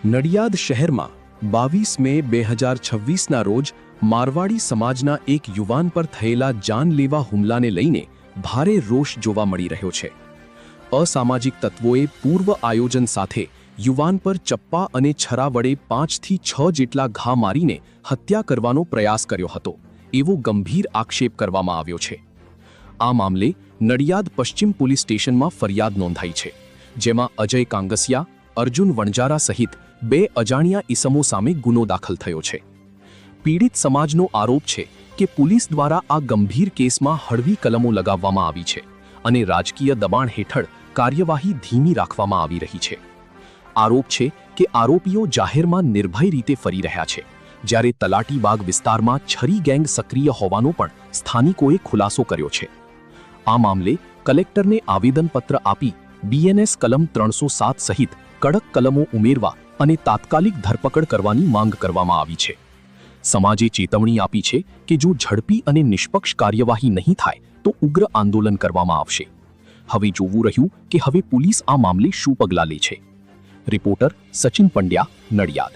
નડિયાદ શહેરમાં 22 મે 2026ના રોજ મારવાડી સમાજના એક યુવાન પર થયેલા જાનલેવા હુમલાને લઈને ભારે રોષ જોવા મળી રહ્યો છે। અસામાજિક તત્વોએ પૂર્વ આયોજન સાથે યુવાન પર ચપ્પા અને છરા વડે 5 થી 6 જેટલા ઘા મારીને હત્યા કરવાનો પ્રયાસ કર્યો હતો એવો ગંભીર આક્ષેપ કરવામાં આવ્યો છે। આ મામલે નડિયાદ પશ્ચિમ પોલીસ સ્ટેશનમાં ફરિયાદ નોંધાઈ છે, જેમાં અજય કાંગસિયા, અર્જુન વણજારા સહિત 2 અજાણ્યા ઈસમો સામે ગુનો દાખલ થયો છે। પીડિત સમાજનો આરોપ છે કે પોલીસ દ્વારા આ ગંભીર કેસમાં હળવી કલમો લગાવવામાં આવી છે અને રાજકીય દબાણ હેઠળ કાર્યવાહી ધીમી રાખવામાં આવી રહી છે। આરોપ છે કે આરોપીઓ જાહેરમાં નિર્ભય રીતે ફરી રહ્યા છે, જ્યારે તલાટીબાગ વિસ્તારમાં છરી ગેંગ સક્રિય હોવાનો પણ સ્થાનિકોએ ખુલાસો કર્યો છે। આ મામલે કલેક્ટરને આવેદનપત્ર આપી બીએનએસ કલમ 307 સહિત કડક કલમો ઉમેરવા અને તાત્કાલિક ધરપકડ કરવાની માંગ કરવામાં આવી છે। સમાજે ચેતવણી આપી છે કે જો ઝડપી અને નિષ્પક્ષ કાર્યવાહી નહીં થાય તો ઉગ્ર આંદોલન કરવામાં આવશે। હવે જોવું રહ્યું કે હવે પોલીસ આ મામલે શું પગલાં લે છે। રિપોર્ટર સચિન પંડ્યા, નડિયાદ।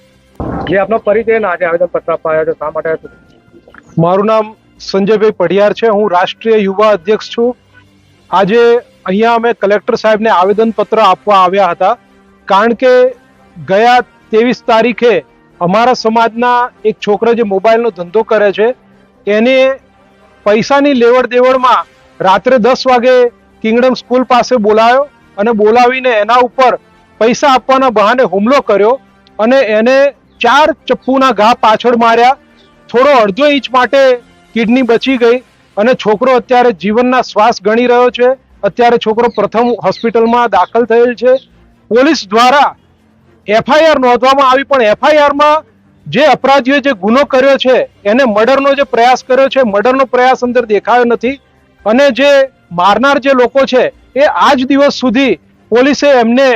જે આપનો પરિચય અને આજે આવેદનપત્ર આપવા આવ્યા છો, શા માટે આવ્યા છો? મારું નામ સંજયભાઈ પઢિયાર છે। હું રાષ્ટ્રીય યુવા અધ્યક્ષ છું। આજે અહીંયા અમે કલેક્ટર સાહેબને આવેદનપત્ર આપવા આવ્યા હતા, કારણ કે ગયા 23 તારીખે અમારા સમાજના એક છોકરો જે મોબાઈલનો ધંધો કરે છે એને પૈસાની લેવડ દેવડમાં રાત્રે 10 વાગે કિંગડમ સ્કૂલ પાસે બોલાયો અને બોલાવીને એના ઉપર પૈસા આપવાના બહાને હુમલો કર્યો અને એને 4 ચપ્પુના ઘા પાછળ માર્યા। થોડો અડધો ઇંચ માટે કિડની બચી ગઈ અને છોકરો અત્યારે જીવનના શ્વાસ ગણી રહ્યો છે। અત્યારે છોકરો પ્રથમ હોસ્પિટલમાં દાખલ થયેલ છે। પોલીસ દ્વારા એફઆઈઆર નોંધવામાં આવી, પણ એફઆઈઆરમાં જે અપરાધીઓએ જે ગુનો કર્યો છે એને મર્ડરનો જે પ્રયાસ કર્યો છે, મર્ડરનો પ્રયાસ અંદર દેખાયો નથી અને જે મારનાર જે લોકો છે એ આજ દિવસ સુધી પોલીસે એમને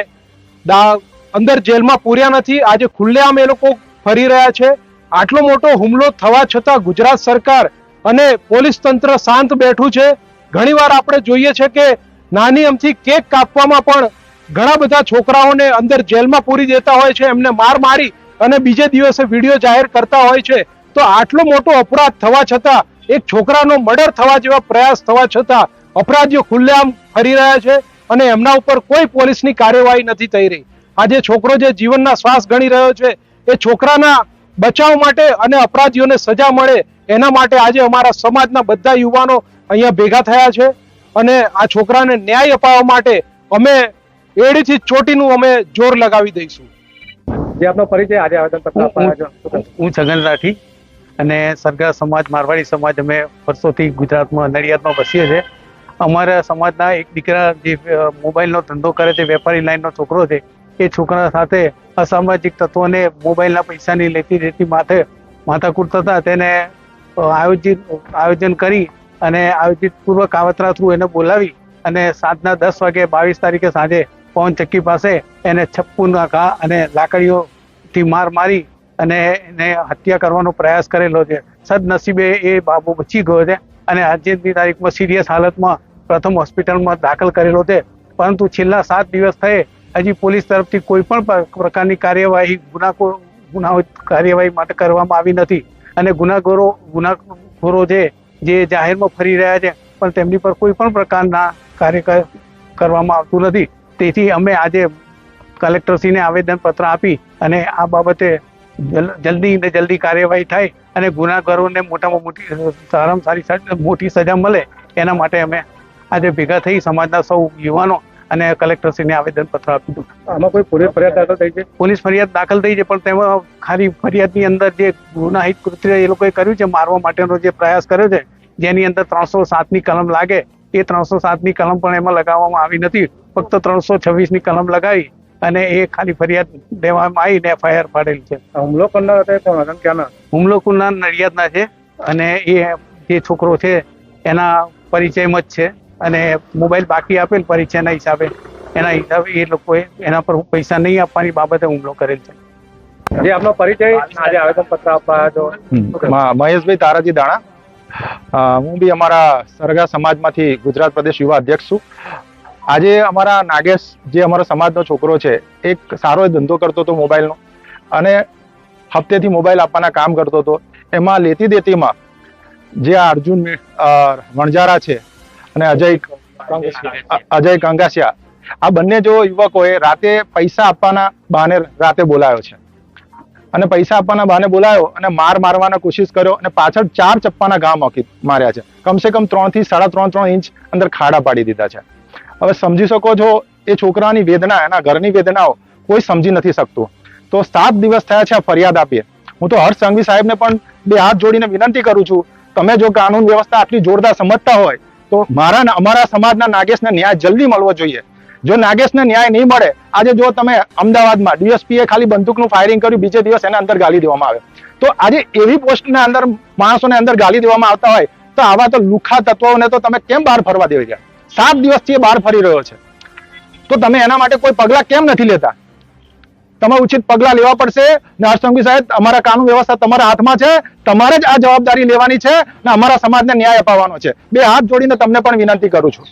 અંદર જેલમાં પૂર્યા નથી। આજે ખુલ્લેઆમ એ લોકો ફરી રહ્યા છે। આટલો મોટો હુમલો થવા છતાં ગુજરાત સરકાર અને પોલીસ તંત્ર શાંત બેઠું છે। ઘણીવાર આપણે જોઈએ છે કે નાની અમથી કેક કાપવામાં પણ ઘણા બધા છોકરાઓને અંદર જેલમાં પૂરી દેતા હોય છે, એમને મારી અને બીજે દિવસે વિડીયો જાહેર કરતા હોય છે। તો આટલો મોટો અપરાધ થવા છતાં, એક છોકરાનો મર્ડર થવા જેવા પ્રયાસ થવા છતાં અપરાધીઓ ખુલ્લેઆમ ફરી રહ્યા છે અને એમના ઉપર કોઈ પોલીસની કાર્યવાહી નથી થઈ રહી। આજે છોકરો જે જીવનના શ્વાસ ગણી રહ્યો છે એ છોકરાના બચાવ માટે અને અપરાધીઓને સજા મળે એના માટે આજે અમારા સમાજના બધા યુવાનો અહીંયા ભેગા થયા છે અને આ છોકરાને ન્યાય અપાવવા માટે અમે એડીથી ચોટીનું અમે જોર લગાવી દઈશું। જે આપનો પરિચય આજે આવેદનપત્ર આપવા આવ્યા છો? હું છગન રાઠી અને સરગા સમાજ, મારવાડી સમાજ, અમે વર્ષોથી ગુજરાતમાં નડિયાદમાં વસીએ છીએ। અમારા સમાજના એક દીકરા જે મોબાઈલનો ધંધો કરે છે, વેપારી લાઈનનો છોકરો છે, એ છોકરા સાથે અસામાજિક તત્વોને મોબાઈલના પૈસાની લેતી માથાકૂટ થતા તેને આયોજન કરી અને આયોજિત પૂર્વ કાવતરા થ્રુ એને બોલાવી અને સાંજના 10 વાગે 22 તારીખે સાંજે પવન ચક્કી પાસે એને છપ્પુના ઘા અને લાકડીઓથી મારી અને એને હત્યા કરવાનો પ્રયાસ કરેલો છે। સદનસીબે એ બાબો બચી ગયો છે અને આજની તારીખમાં સિરિયસ હાલતમાં પ્રથમ હોસ્પિટલમાં દાખલ કરેલો છે, પરંતુ છેલ્લા 7 દિવસ થયે હજી પોલીસ તરફથી કોઈ પણ પ્રકારની કાર્યવાહી કાર્યવાહી માટે કરવામાં આવી નથી અને ગુનાખોરો છે જે જાહેરમાં ફરી રહ્યા છે પણ તેમની પર કોઈ પણ પ્રકારના કાર્ય કરવામાં આવતું નથી। તેથી અમે આજે કલેક્ટરશ્રીને આવેદનપત્ર આપી અને આ બાબતે જલ્દી કાર્યવાહી થાય અને ગુનાખોરોને સારામાં સારી મોટી સજા મળે એના માટે અમે આજે ભેગા થઈ સમાજના સૌ યુવાનો અને કલેક્ટરશ્રીને આવેદનપત્ર આપ્યું। આમાં કોઈ પોલીસ ફરિયાદ દાખલ થઈ છે? પોલીસ ફરિયાદ દાખલ થઈ છે, પણ તેમાં ખાલી ફરિયાદની અંદર જે ગુનાહિત કૃત્ય એ લોકોએ કર્યું છે, મારવા માટેનો જે પ્રયાસ કર્યો છે, જેની અંદર 307ની કલમ લાગે, એ 307ની કલમ પણ એમાં લગાવવામાં આવી નથી। ફક્ત 326ની કલમ લગાવી અને એ ખાલી ફરિયાદ દેવામાં આવી ને એફઆઈઆર પાડેલી છે। હુમલો કરનાર હતા કોણ હતા, ક્યાંના? હુમલો કરનાર નડિયાદના છે અને એ જે છોકરો છે એના પરિચયમાં જ છે અને મોબાઈલ બાકી આપેલ પરિચયના હિસાબે એ લોકોએ એના પર પૈસા નહીં આપવાની બાબતે હુમલો કરેલ છે। જે આપનો પરિચય આજે આવેદનપત્ર આપવા આવ્યા છો? મહેશભાઈ તારાજી દાણા। હું બી અમારા સરગા સમાજમાંથી ગુજરાત પ્રદેશ યુવા અધ્યક્ષ છું। આજે અમારા નાગેશ જે અમારા સમાજનો છોકરો છે, એક સારો ધંધો કરતો હતો મોબાઈલનો, અને હપ્તેથી મોબાઈલ આપવાના કામ કરતો હતો. એમાં લેતી દેતીમાં જે આ અર્જુન વણજારા છે અને અજય કંગાસિયા, આ બંને જો યુવકોએ રાતે પૈસા આપવાના બહાને રાતે બોલાયો છે અને પૈસા આપવાના બહાને બોલાયો અને મારવાનો કોશિશ કર્યો અને પાછળ 4 ચપ્પાના ઘા માર્યા છે. કમસે કમ 3 થી 3.5 ઇંચ અંદર ખાડા પાડી દીધા છે. હવે સમજી શકો છો એ છોકરાની વેદના, એના ઘરની વેદનાઓ કોઈ સમજી નથી શકતું. તો 7 દિવસ થયા છે આ ફરિયાદ આપીએ. હું તો હર્ષ સંઘવી સાહેબને પણ 2 હાથ જોડીને વિનંતી કરું છું, તમે જો કાનૂન વ્યવસ્થા આટલી જોરદાર સમજતા હોય તો અમારા સમાજના નાગેશને ન્યાય જલ્દી મળવો જોઈએ. જો નાગેશને ન્યાય નહીં મળે, આજે જો તમે અમદાવાદમાં ડીએસપીએ ખાલી બંદૂકનું ફાયરિંગ કર્યું, બીજે દિવસ એને અંદર ગાલી દેવામાં આવે, તો આજે એવી પોસ્ટના અંદર માણસોને અંદર ગાલી દેવામાં આવતા હોય તો આવા તો લુખ્ખા તત્વોને તો તમે કેમ બહાર ફરવા દેવા ગયા? 7 દિવસથી એ બહાર ફરી રહ્યો છે, તો તમે એના માટે કોઈ પગલા કેમ નથી લેતા? તમે ઉચિત પગલા લેવા પડશે. હર્ષ સંઘવી સાહેબ, અમારા કાનૂન વ્યવસ્થા તમારા હાથમાં છે, તમારે જ આ જવાબદારી લેવાની છે અને અમારા સમાજને ન્યાય અપાવવાનો છે. 2 હાથ જોડીને તમને પણ વિનંતી કરું છું.